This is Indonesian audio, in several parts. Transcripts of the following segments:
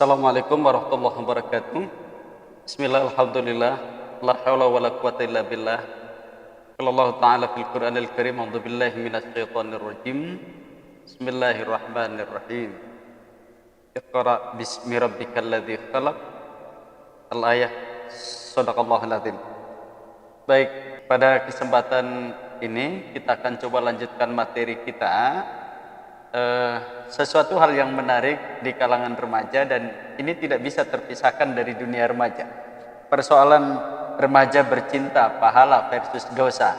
Assalamualaikum warahmatullahi wabarakatuh. Bismillah, alhamdulillah, la haula wa la quwata illa billah. Qala ta'ala fil Qur'anil Karim, a'udzu billahi minasyaitonir rajim. Bismillahirrahmanirrahim. Iqra bismi rabbikal ladzi khalaq. Al-ayah. Shadaqallahul azim. Baik, pada kesempatan ini kita akan coba lanjutkan materi kita. Sesuatu hal yang menarik di kalangan remaja, dan ini tidak bisa terpisahkan dari dunia remaja. Persoalan remaja bercinta, pahala versus dosa.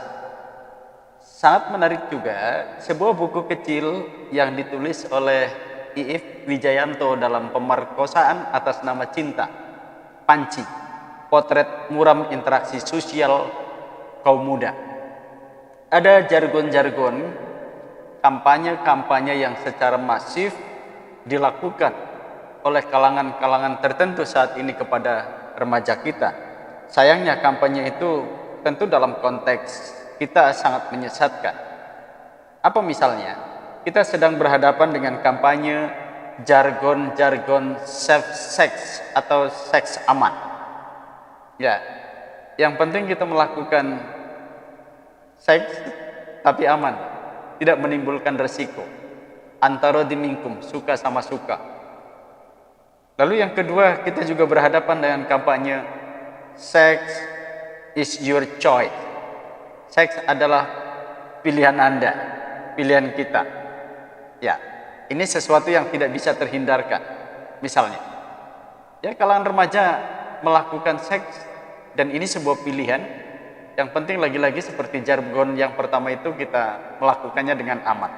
Sangat menarik juga sebuah buku kecil yang ditulis oleh Iif Wijayanto dalam Pemerkosaan atas nama Cinta, Panci, Potret Muram Interaksi Sosial Kaum Muda. Ada jargon-jargon kampanye-kampanye yang secara masif dilakukan oleh kalangan-kalangan tertentu saat ini kepada remaja kita. Sayangnya kampanye itu tentu dalam konteks kita sangat menyesatkan. Apa misalnya? Kita sedang berhadapan dengan kampanye jargon-jargon safe sex atau seks aman. Ya, yang penting kita melakukan seks tapi aman, tidak menimbulkan resiko. Antara dimingkum, suka sama suka. Lalu yang kedua, kita juga berhadapan dengan kampanye sex is your choice. Seks adalah pilihan Anda, pilihan kita. Ya, ini sesuatu yang tidak bisa terhindarkan. Misalnya, ya kalangan remaja melakukan seks, dan ini sebuah pilihan. Yang penting lagi-lagi seperti jargon yang pertama itu, kita melakukannya dengan aman.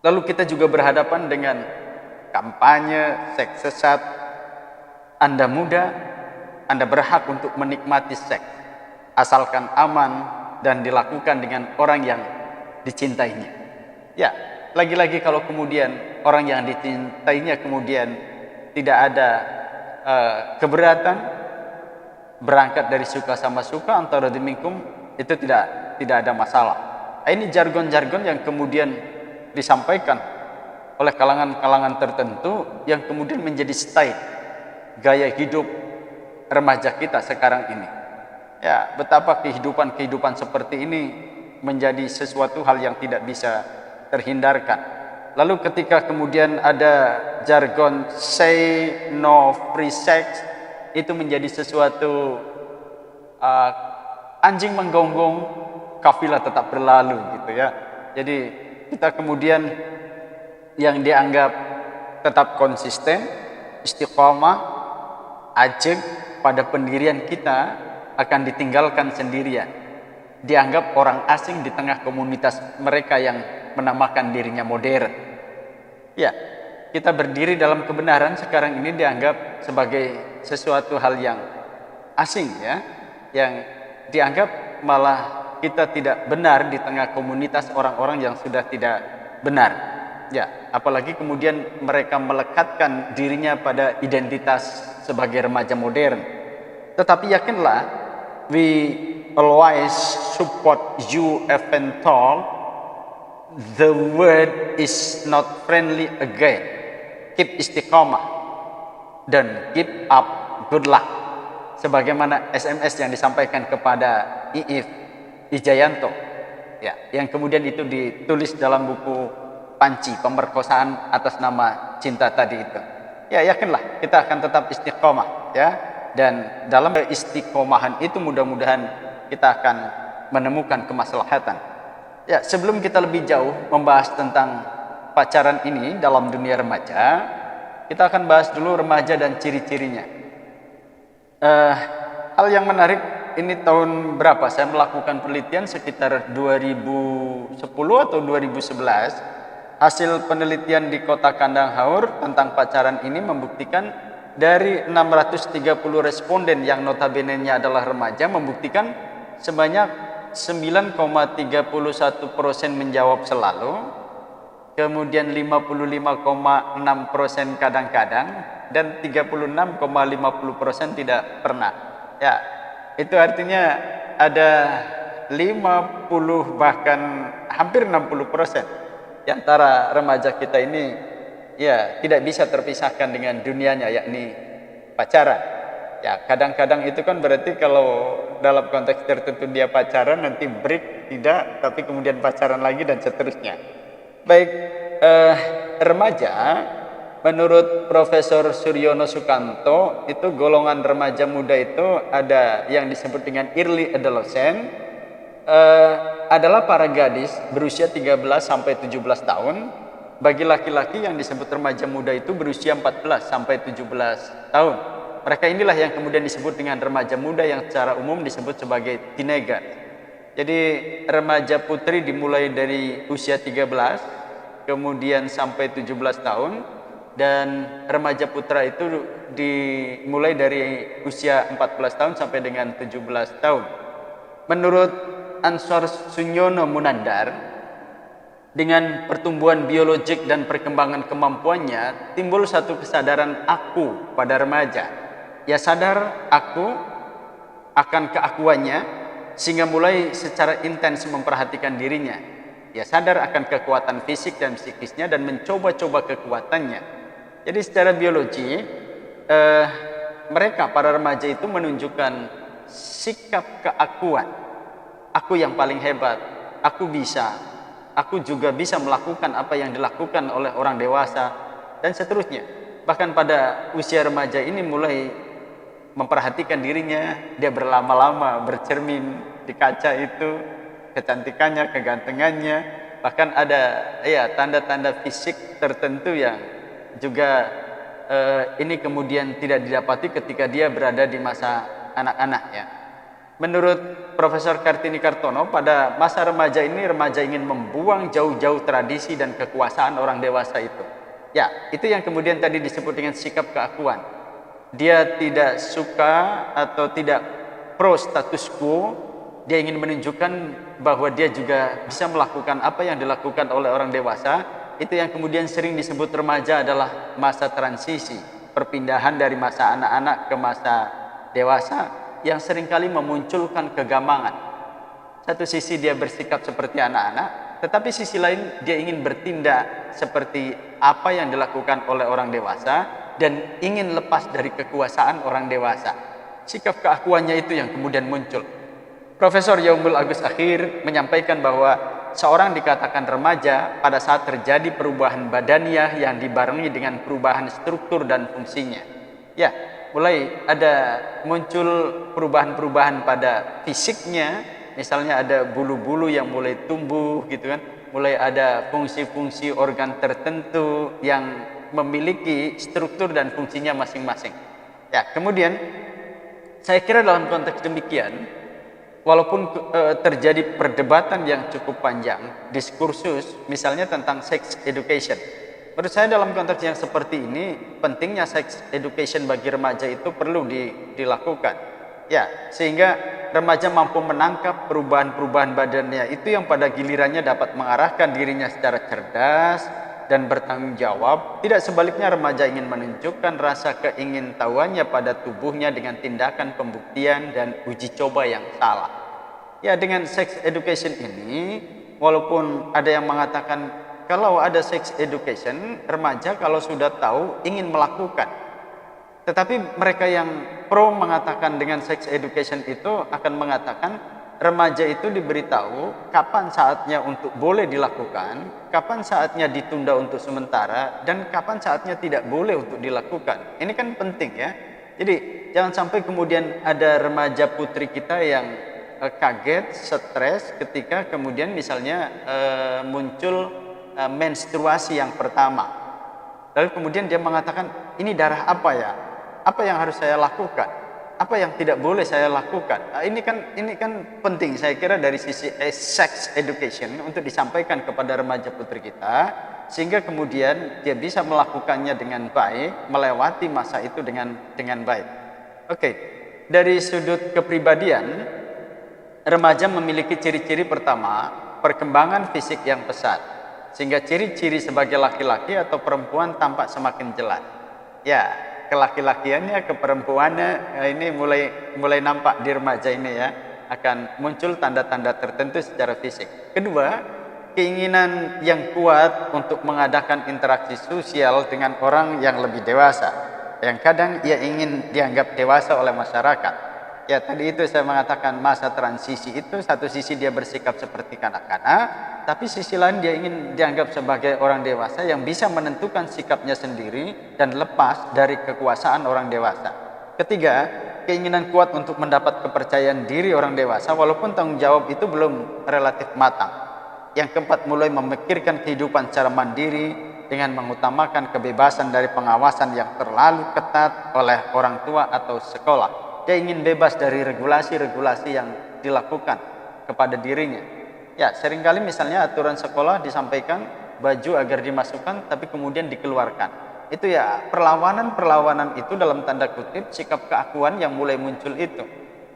Lalu kita juga berhadapan dengan kampanye seks sesat. Anda muda, Anda berhak untuk menikmati seks, asalkan aman dan dilakukan dengan orang yang dicintainya. Ya, lagi-lagi kalau kemudian orang yang dicintainya kemudian tidak ada keberatan, berangkat dari suka sama suka, antara dimingkum, itu tidak ada masalah. Ini jargon-jargon yang kemudian disampaikan oleh kalangan-kalangan tertentu yang kemudian menjadi style gaya hidup remaja kita sekarang ini. Ya, betapa kehidupan seperti ini menjadi sesuatu hal yang tidak bisa terhindarkan. Lalu ketika kemudian ada jargon say no free sex, itu menjadi sesuatu anjing menggonggong, kafilah tetap berlalu gitu ya. Jadi kita kemudian yang dianggap tetap konsisten, istiqomah, ajeg pada pendirian kita akan ditinggalkan sendirian. Dianggap orang asing di tengah komunitas mereka yang menamakan dirinya modern. Ya, kita berdiri dalam kebenaran sekarang ini dianggap sebagai sesuatu hal yang asing ya, yang dianggap malah kita tidak benar di tengah komunitas orang-orang yang sudah tidak benar. Ya, apalagi kemudian mereka melekatkan dirinya pada identitas sebagai remaja modern. Tetapi yakinlah, we always support you even though the world is not friendly again. Keep istiqomah dan keep up good luck, sebagaimana SMS yang disampaikan kepada Iif Wijayanto ya, yang kemudian itu ditulis dalam buku Panci, Pemerkosaan atas nama Cinta tadi itu. Ya, yakinlah kita akan tetap istiqomah ya, dan dalam istiqomahan itu mudah-mudahan kita akan menemukan kemaslahatan. Ya, sebelum kita lebih jauh membahas tentang pacaran ini dalam dunia remaja, kita akan bahas dulu remaja dan ciri-cirinya. Hal yang menarik, ini tahun berapa saya melakukan penelitian, sekitar 2010 atau 2011. Hasil penelitian di Kota Kandang Haur tentang pacaran ini membuktikan dari 630 responden yang notabene-nya adalah remaja, membuktikan sebanyak 9,31% menjawab selalu, kemudian 55,6% kadang-kadang, dan 36,50% tidak pernah. Ya, itu artinya ada 50 bahkan hampir 60% di antara remaja kita ini ya tidak bisa terpisahkan dengan dunianya, yakni pacaran. Ya, kadang-kadang itu kan berarti kalau dalam konteks tertentu dia pacaran, nanti break tidak, tapi kemudian pacaran lagi dan seterusnya. Baik, remaja menurut Profesor Suryono Sukanto itu golongan remaja muda itu ada yang disebut dengan early adolescent, adalah para gadis berusia 13 sampai 17 tahun. Bagi laki-laki yang disebut remaja muda itu berusia 14 sampai 17 tahun. Mereka inilah yang kemudian disebut dengan remaja muda yang secara umum disebut sebagai teenager. Jadi remaja putri dimulai dari usia 13 kemudian sampai 17 tahun, dan remaja putra itu dimulai dari usia 14 tahun sampai dengan 17 tahun. Menurut Ansor Sunyono Munandar, dengan pertumbuhan biologik dan perkembangan kemampuannya, timbul satu kesadaran aku pada remaja. Ia sadar aku akan keakuannya, sehingga mulai secara intens memperhatikan dirinya. Ia sadar akan kekuatan fisik dan psikisnya dan mencoba-coba kekuatannya. Jadi secara biologi, mereka para remaja itu menunjukkan sikap keakuan. Aku yang paling hebat, aku bisa, aku juga bisa melakukan apa yang dilakukan oleh orang dewasa, dan seterusnya. Bahkan pada usia remaja ini mulai memperhatikan dirinya, dia berlama-lama bercermin di kaca itu, kecantikannya, kegantengannya, bahkan ada ya tanda-tanda fisik tertentu yang juga ini kemudian tidak didapati ketika dia berada di masa anak-anak ya. Menurut Profesor Kartini Kartono, pada masa remaja ini remaja ingin membuang jauh-jauh tradisi dan kekuasaan orang dewasa itu. Ya, itu yang kemudian tadi disebut dengan sikap keakuan. Dia tidak suka atau tidak pro status quo, dia ingin menunjukkan bahwa dia juga bisa melakukan apa yang dilakukan oleh orang dewasa. Itu yang kemudian sering disebut remaja adalah masa transisi, perpindahan dari masa anak-anak ke masa dewasa, yang seringkali memunculkan kegamangan. Satu sisi dia bersikap seperti anak-anak, tetapi sisi lain dia ingin bertindak seperti apa yang dilakukan oleh orang dewasa dan ingin lepas dari kekuasaan orang dewasa. Sikap keakuannya itu yang kemudian muncul. Profesor Yaumul Agus Akhir menyampaikan bahwa seorang dikatakan remaja pada saat terjadi perubahan badaniah yang dibarengi dengan perubahan struktur dan fungsinya. Ya, mulai ada muncul perubahan-perubahan pada fisiknya, misalnya ada bulu-bulu yang mulai tumbuh gitu kan, mulai ada fungsi-fungsi organ tertentu yang memiliki struktur dan fungsinya masing-masing. Ya, kemudian saya kira dalam konteks demikian, walaupun terjadi perdebatan yang cukup panjang, diskursus misalnya tentang sex education, menurut saya dalam konteks yang seperti ini, pentingnya sex education bagi remaja itu perlu dilakukan. Ya, sehingga remaja mampu menangkap perubahan-perubahan badannya itu yang pada gilirannya dapat mengarahkan dirinya secara cerdas dan bertanggung jawab. Tidak sebaliknya remaja ingin menunjukkan rasa keingintahuannya pada tubuhnya dengan tindakan pembuktian dan uji coba yang salah. Ya, dengan sex education ini, walaupun ada yang mengatakan kalau ada sex education, remaja kalau sudah tahu ingin melakukan. Tetapi mereka yang pro mengatakan dengan sex education itu akan mengatakan remaja itu diberitahu kapan saatnya untuk boleh dilakukan, kapan saatnya ditunda untuk sementara, dan kapan saatnya tidak boleh untuk dilakukan. Ini kan penting ya. Jadi jangan sampai kemudian ada remaja putri kita yang kaget, stres ketika kemudian misalnya muncul menstruasi yang pertama. Lalu kemudian dia mengatakan, ini darah apa ya? Apa yang harus saya lakukan? Apa yang tidak boleh saya lakukan? Ini kan penting saya kira dari sisi sex education untuk disampaikan kepada remaja putri kita, sehingga kemudian dia bisa melakukannya dengan baik, melewati masa itu dengan baik. Oke, dari sudut kepribadian, remaja memiliki ciri-ciri pertama, perkembangan fisik yang pesat, sehingga ciri-ciri sebagai laki-laki atau perempuan tampak semakin jelas. Ya, kelaki-lakiannya, keperempuannya ini mulai nampak di remaja ini ya, akan muncul tanda-tanda tertentu secara fisik. Kedua, keinginan yang kuat untuk mengadakan interaksi sosial dengan orang yang lebih dewasa, yang kadang ia ingin dianggap dewasa oleh masyarakat. Ya, tadi itu saya mengatakan masa transisi itu satu sisi dia bersikap seperti kanak-kanak, tapi sisi lain dia ingin dianggap sebagai orang dewasa yang bisa menentukan sikapnya sendiri dan lepas dari kekuasaan orang dewasa. Ketiga, keinginan kuat untuk mendapat kepercayaan diri orang dewasa walaupun tanggung jawab itu belum relatif matang. Yang keempat, mulai memikirkan kehidupan secara mandiri dengan mengutamakan kebebasan dari pengawasan yang terlalu ketat oleh orang tua atau sekolah. Dia ingin bebas dari regulasi-regulasi yang dilakukan kepada dirinya. Ya, seringkali misalnya aturan sekolah disampaikan baju agar dimasukkan tapi kemudian dikeluarkan. Itu ya perlawanan itu dalam tanda kutip sikap keakuan yang mulai muncul itu.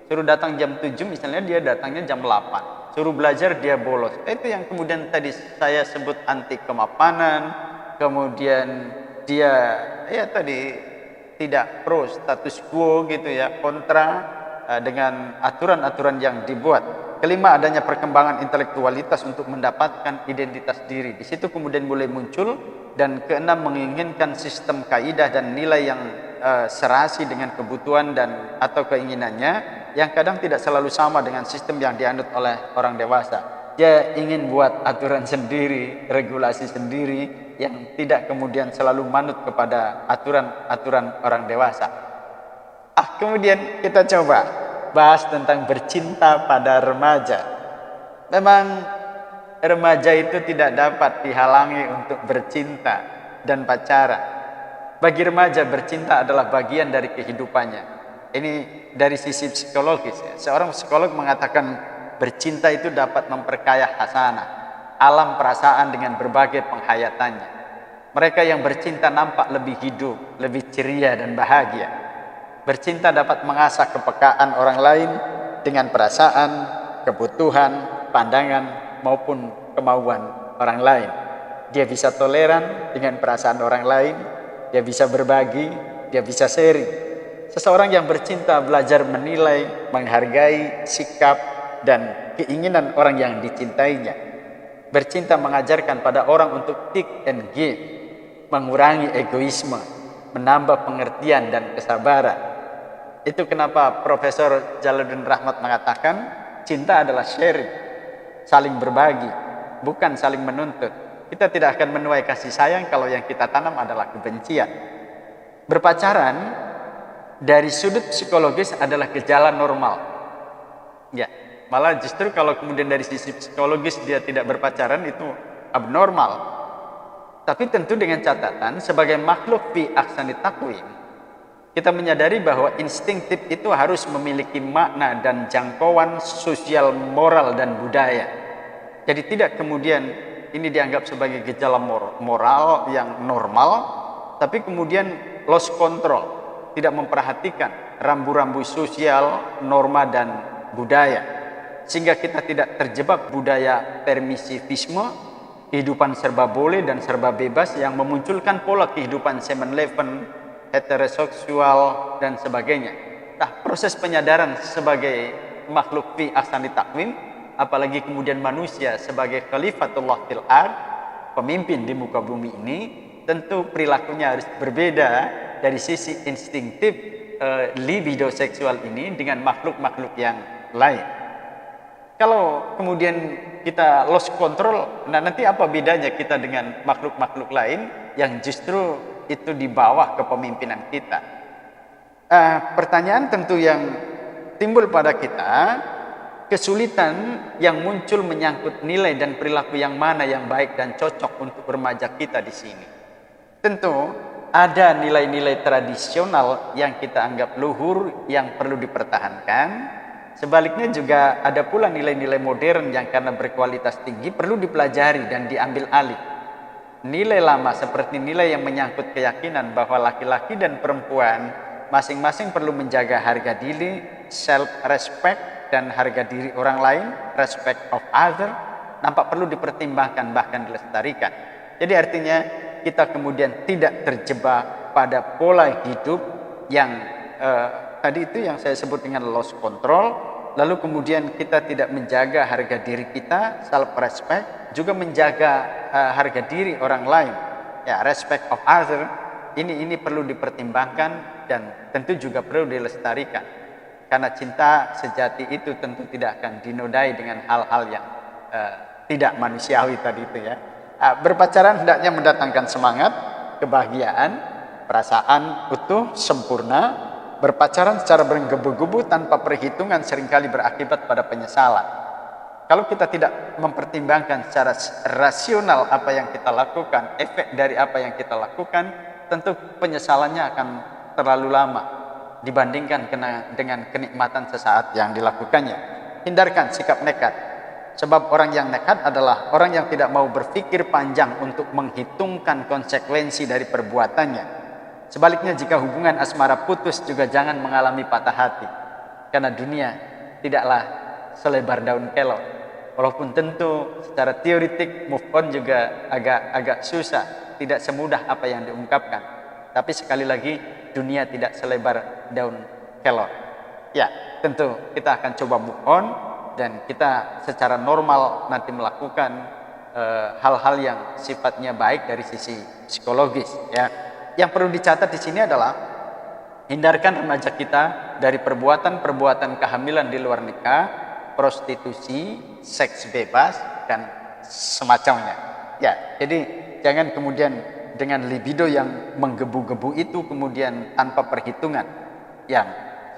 Suruh datang jam 7 misalnya dia datangnya jam 8. Suruh belajar dia bolos. Itu yang kemudian tadi saya sebut anti kemapanan. Kemudian dia ya tadi tidak pro status quo gitu ya, kontra dengan aturan-aturan yang dibuat. Kelima, adanya perkembangan intelektualitas untuk mendapatkan identitas diri. Di situ kemudian mulai muncul. Dan keenam, menginginkan sistem kaidah dan nilai yang serasi dengan kebutuhan dan atau keinginannya yang kadang tidak selalu sama dengan sistem yang dianut oleh orang dewasa. Dia ingin buat aturan sendiri, regulasi sendiri yang tidak kemudian selalu manut kepada aturan-aturan orang dewasa. Kemudian kita coba bahas tentang bercinta pada remaja. Memang remaja itu tidak dapat dihalangi untuk bercinta dan pacaran. Bagi remaja, bercinta adalah bagian dari kehidupannya. Ini dari sisi psikologis ya. Seorang psikolog mengatakan bercinta itu dapat memperkaya hasanah, alam perasaan dengan berbagai penghayatannya. Mereka yang bercinta nampak lebih hidup, lebih ceria dan bahagia. Bercinta dapat mengasah kepekaan orang lain dengan perasaan, kebutuhan, pandangan maupun kemauan orang lain. Dia bisa toleran dengan perasaan orang lain, dia bisa berbagi, dia bisa sharing. Seseorang yang bercinta belajar menilai, menghargai sikap dan keinginan orang yang dicintainya. Bercinta mengajarkan pada orang untuk take and give, mengurangi egoisme, menambah pengertian dan kesabaran. Itu kenapa Profesor Jalaluddin Rahmat mengatakan cinta adalah sharing, saling berbagi, bukan saling menuntut. Kita tidak akan menuai kasih sayang kalau yang kita tanam adalah kebencian. Berpacaran dari sudut psikologis adalah gejala normal. Ya, malah justru kalau kemudian dari sisi psikologis dia tidak berpacaran itu abnormal. Tapi tentu dengan catatan sebagai makhluk fi ahsani taqwim, kita menyadari bahwa instinktif itu harus memiliki makna dan jangkauan sosial, moral dan budaya. Jadi tidak kemudian ini dianggap sebagai gejala moral yang normal, tapi kemudian lost control, tidak memperhatikan rambu-rambu sosial, norma dan budaya, sehingga kita tidak terjebak budaya permisivisme, kehidupan serba boleh dan serba bebas yang memunculkan pola kehidupan 7-Eleven, heteroseksual dan sebagainya. Nah, proses penyadaran sebagai makhluk fi ahsani taqwim, apalagi kemudian manusia sebagai khalifatullah fil ard, pemimpin di muka bumi ini, tentu perilakunya harus berbeda dari sisi instinktif libido seksual ini dengan makhluk-makhluk yang lain. Kalau kemudian kita lost control, nah nanti apa bedanya kita dengan makhluk-makhluk lain yang justru itu di bawah kepemimpinan kita? Pertanyaan tentu yang timbul pada kita, kesulitan yang muncul menyangkut nilai dan perilaku yang mana yang baik dan cocok untuk remaja kita di sini. Tentu ada nilai-nilai tradisional yang kita anggap luhur yang perlu dipertahankan. Sebaliknya juga ada pula nilai-nilai modern yang karena berkualitas tinggi perlu dipelajari dan diambil alih. Nilai lama seperti nilai yang menyangkut keyakinan bahwa laki-laki dan perempuan masing-masing perlu menjaga harga diri, self-respect, dan harga diri orang lain, respect of other, nampak perlu dipertimbangkan bahkan dilestarikan. Jadi artinya kita kemudian tidak terjebak pada pola hidup yang tadi itu yang saya sebut dengan lost control, lalu kemudian kita tidak menjaga harga diri kita, self respect, juga menjaga harga diri orang lain, ya, respect of other, ini perlu dipertimbangkan dan tentu juga perlu dilestarikan, karena cinta sejati itu tentu tidak akan dinodai dengan hal-hal yang tidak manusiawi tadi itu, ya. Berpacaran hendaknya mendatangkan semangat, kebahagiaan, perasaan utuh, sempurna. Berpacaran secara bergebu-gebu tanpa perhitungan seringkali berakibat pada penyesalan. Kalau kita tidak mempertimbangkan secara rasional apa yang kita lakukan, efek dari apa yang kita lakukan, tentu penyesalannya akan terlalu lama dibandingkan dengan kenikmatan sesaat yang dilakukannya. Hindarkan sikap nekat. Sebab orang yang nekat adalah orang yang tidak mau berpikir panjang untuk menghitungkan konsekuensi dari perbuatannya. Sebaliknya, jika hubungan asmara putus, juga jangan mengalami patah hati, karena dunia tidaklah selebar daun kelor. Walaupun tentu secara teoretik move on juga agak susah, tidak semudah apa yang diungkapkan. Tapi sekali lagi, dunia tidak selebar daun kelor. Ya, tentu kita akan coba move on dan kita secara normal nanti melakukan hal-hal yang sifatnya baik dari sisi psikologis, ya. Yang perlu dicatat di sini adalah hindarkan remaja kita dari perbuatan-perbuatan kehamilan di luar nikah, prostitusi, seks bebas, dan semacamnya. Ya, jadi jangan kemudian dengan libido yang menggebu-gebu itu kemudian tanpa perhitungan, yang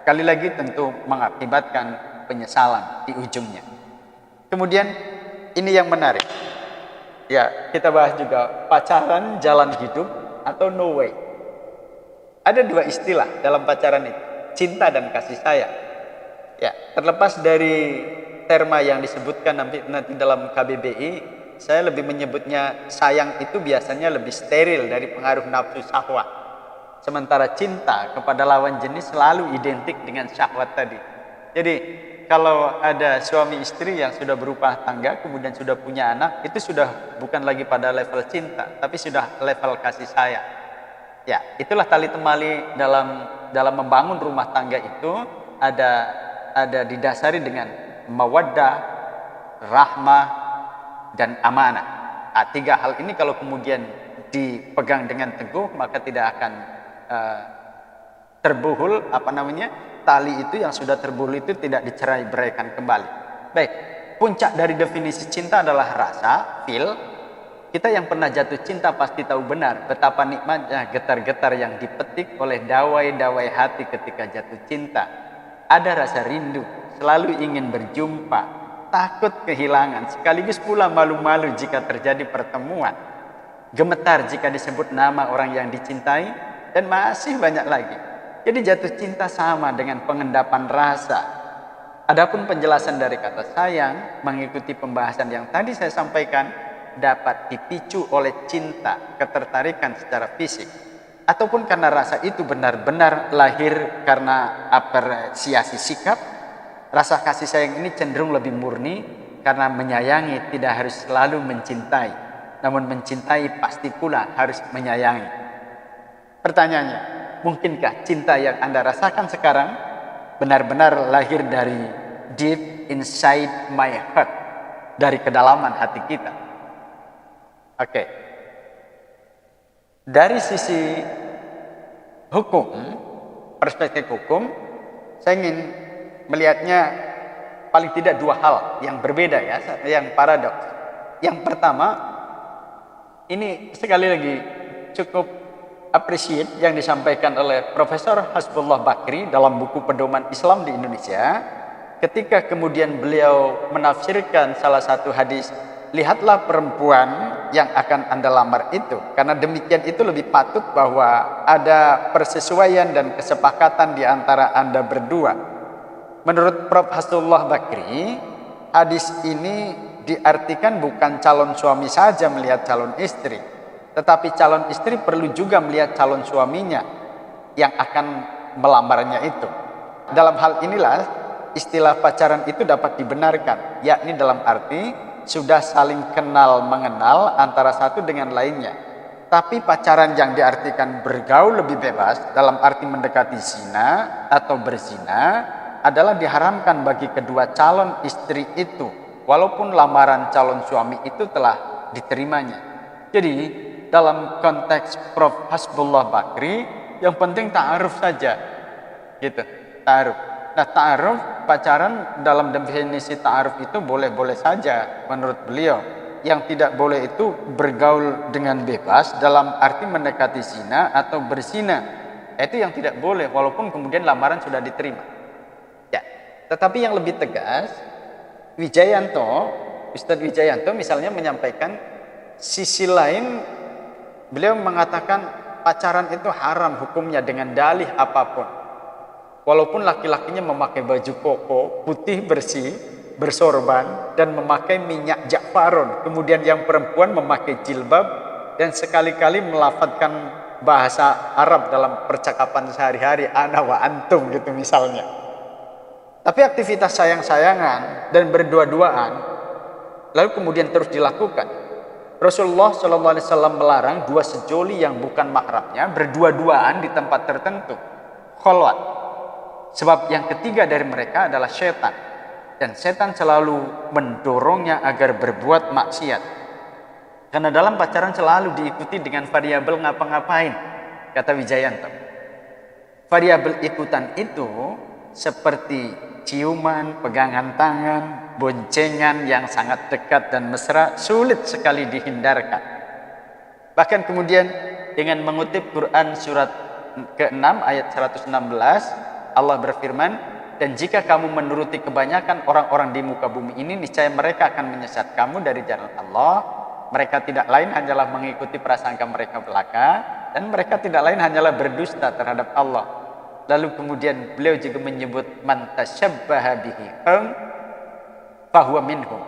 sekali lagi tentu mengakibatkan penyesalan di ujungnya. Kemudian ini yang menarik. Ya, kita bahas juga pacaran jalan hidup atau no way. Ada dua istilah dalam pacaran itu, cinta dan kasih sayang. Ya, terlepas dari terma yang disebutkan nanti dalam KBBI, saya lebih menyebutnya sayang itu biasanya lebih steril dari pengaruh nafsu syahwat. Sementara cinta kepada lawan jenis selalu identik dengan syahwat tadi. Jadi kalau ada suami istri yang sudah berumah tangga kemudian sudah punya anak, itu sudah bukan lagi pada level cinta, tapi sudah level kasih sayang. Ya, itulah tali temali dalam membangun rumah tangga itu ada didasari dengan mawaddah, rahmah, dan amanah. Tiga hal ini kalau kemudian dipegang dengan teguh, maka tidak akan terbuhul tali itu yang sudah terbuhul itu tidak dicerai-beraikan kembali. Baik, puncak dari definisi cinta adalah rasa, feel. Kita yang pernah jatuh cinta pasti tahu benar betapa nikmatnya getar-getar yang dipetik oleh dawai-dawai hati ketika jatuh cinta. Ada rasa rindu, selalu ingin berjumpa, takut kehilangan, sekaligus pula malu-malu jika terjadi pertemuan, gemetar jika disebut nama orang yang dicintai, dan masih banyak lagi. Jadi jatuh cinta sama dengan pengendapan rasa. Adapun penjelasan dari kata sayang mengikuti pembahasan yang tadi saya sampaikan, dapat dipicu oleh cinta, ketertarikan secara fisik, ataupun karena rasa itu benar-benar lahir karena apresiasi sikap. Rasa kasih sayang ini cenderung lebih murni karena menyayangi tidak harus selalu mencintai, namun mencintai pasti pula harus menyayangi. Pertanyaannya, mungkinkah cinta yang Anda rasakan sekarang benar-benar lahir dari deep inside my heart, dari kedalaman hati kita? Oke. Dari sisi hukum, perspektif hukum, saya ingin melihatnya paling tidak dua hal yang berbeda, ya, yang paradoks. Yang pertama, ini sekali lagi cukup appreciate yang disampaikan oleh Profesor Hasbullah Bakri dalam buku Pedoman Islam di Indonesia, ketika kemudian beliau menafsirkan salah satu hadis, lihatlah perempuan yang akan Anda lamar itu, karena demikian itu lebih patut bahwa ada persesuaian dan kesepakatan di antara Anda berdua. Menurut Prof. Hasbullah Bakri, hadis ini diartikan bukan calon suami saja melihat calon istri, tetapi calon istri perlu juga melihat calon suaminya yang akan melamarnya itu. Dalam hal inilah istilah pacaran itu dapat dibenarkan, yakni dalam arti sudah saling kenal mengenal antara satu dengan lainnya. Tapi pacaran yang diartikan bergaul lebih bebas dalam arti mendekati zina atau berzina, adalah diharamkan bagi kedua calon istri itu, walaupun lamaran calon suami itu telah diterimanya. Jadi dalam konteks Prof. Hasbullah Bakri, yang penting ta'aruf saja, gitu, ta'aruf. Nah, ta'aruf, pacaran dalam definisi ta'aruf itu boleh-boleh saja menurut beliau. Yang tidak boleh itu bergaul dengan bebas dalam arti mendekati zina atau berzina. Itu yang tidak boleh, walaupun kemudian lamaran sudah diterima. Ya, tetapi yang lebih tegas, Ustadz Wijayanto misalnya menyampaikan sisi lain. Beliau mengatakan pacaran itu haram hukumnya dengan dalih apapun. Walaupun laki-lakinya memakai baju koko putih bersih, bersorban, dan memakai minyak ja'faron. Kemudian yang perempuan memakai jilbab dan sekali-kali melafadzkan bahasa Arab dalam percakapan sehari-hari, ana wa antum gitu misalnya. Tapi aktivitas sayang-sayangan dan berdua-duaan lalu kemudian terus dilakukan. Rasulullah SAW melarang dua sejoli yang bukan mahramnya berdua-duaan di tempat tertentu, kholwat. Sebab yang ketiga dari mereka adalah setan, dan setan selalu mendorongnya agar berbuat maksiat. Karena dalam pacaran selalu diikuti dengan variabel ngapa-ngapain, kata Wijayanto. Variabel ikutan itu seperti ciuman, pegangan tangan, boncengan yang sangat dekat dan mesra, sulit sekali dihindarkan. Bahkan kemudian dengan mengutip Quran surat ke-6 ayat 116, Allah berfirman, dan jika kamu menuruti kebanyakan orang-orang di muka bumi ini, niscaya mereka akan menyesat kamu dari jalan Allah. Mereka tidak lain hanyalah mengikuti prasangka mereka belaka, dan mereka tidak lain hanyalah berdusta terhadap Allah. Lalu kemudian beliau juga menyebut man tasyabbaha bihi fahuwa minhum.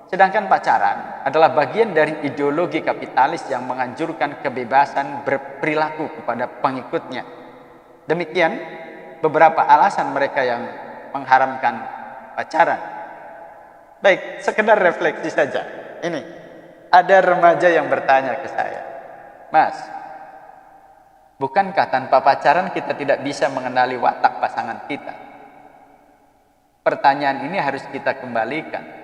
Sedangkan pacaran adalah bagian dari ideologi kapitalis yang menganjurkan kebebasan berperilaku kepada pengikutnya. Demikian beberapa alasan mereka yang mengharamkan pacaran. Baik, sekedar refleksi saja. Ini ada remaja yang bertanya ke saya, Mas, bukankah tanpa pacaran kita tidak bisa mengenali watak pasangan kita? Pertanyaan ini harus kita kembalikan.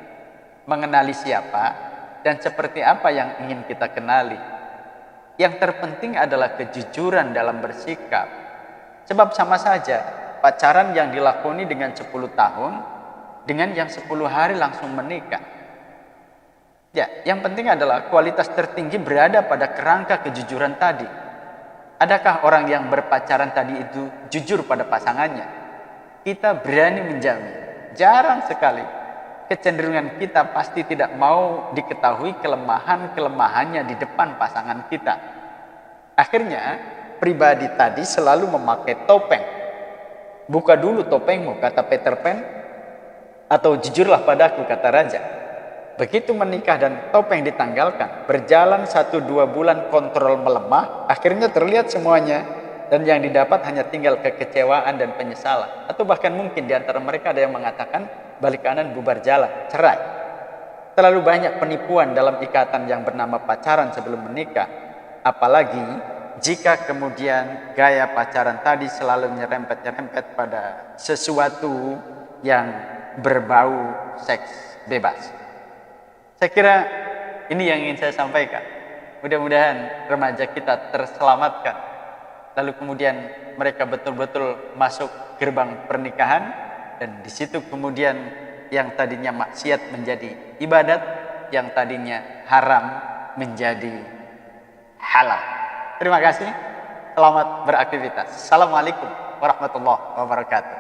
Mengenali siapa dan seperti apa yang ingin kita kenali. Yang terpenting adalah kejujuran dalam bersikap. Sebab sama saja pacaran yang dilakoni dengan 10 tahun dengan yang 10 hari langsung menikah. Ya, yang penting adalah kualitas tertinggi berada pada kerangka kejujuran tadi. Adakah orang yang berpacaran tadi itu jujur pada pasangannya? Kita berani menjamin, jarang sekali. Kecenderungan kita pasti tidak mau diketahui kelemahan-kelemahannya di depan pasangan kita. Akhirnya, pribadi tadi selalu memakai topeng. Buka dulu topengmu, kata Peter Pan, atau jujurlah padaku, kata raja. Begitu menikah dan topeng ditanggalkan, berjalan 1-2 bulan kontrol melemah, akhirnya terlihat semuanya, dan yang didapat hanya tinggal kekecewaan dan penyesalan. Atau bahkan mungkin di antara mereka ada yang mengatakan balik kanan bubar jalan, cerai. Terlalu banyak penipuan dalam ikatan yang bernama pacaran sebelum menikah. Apalagi jika kemudian gaya pacaran tadi selalu nyerempet-nyerempet pada sesuatu yang berbau seks bebas. Saya kira ini yang ingin saya sampaikan. Mudah-mudahan remaja kita terselamatkan. Lalu kemudian mereka betul-betul masuk gerbang pernikahan, dan di situ kemudian yang tadinya maksiat menjadi ibadat, yang tadinya haram menjadi halal. Terima kasih. Selamat beraktivitas. Assalamualaikum warahmatullahi wabarakatuh.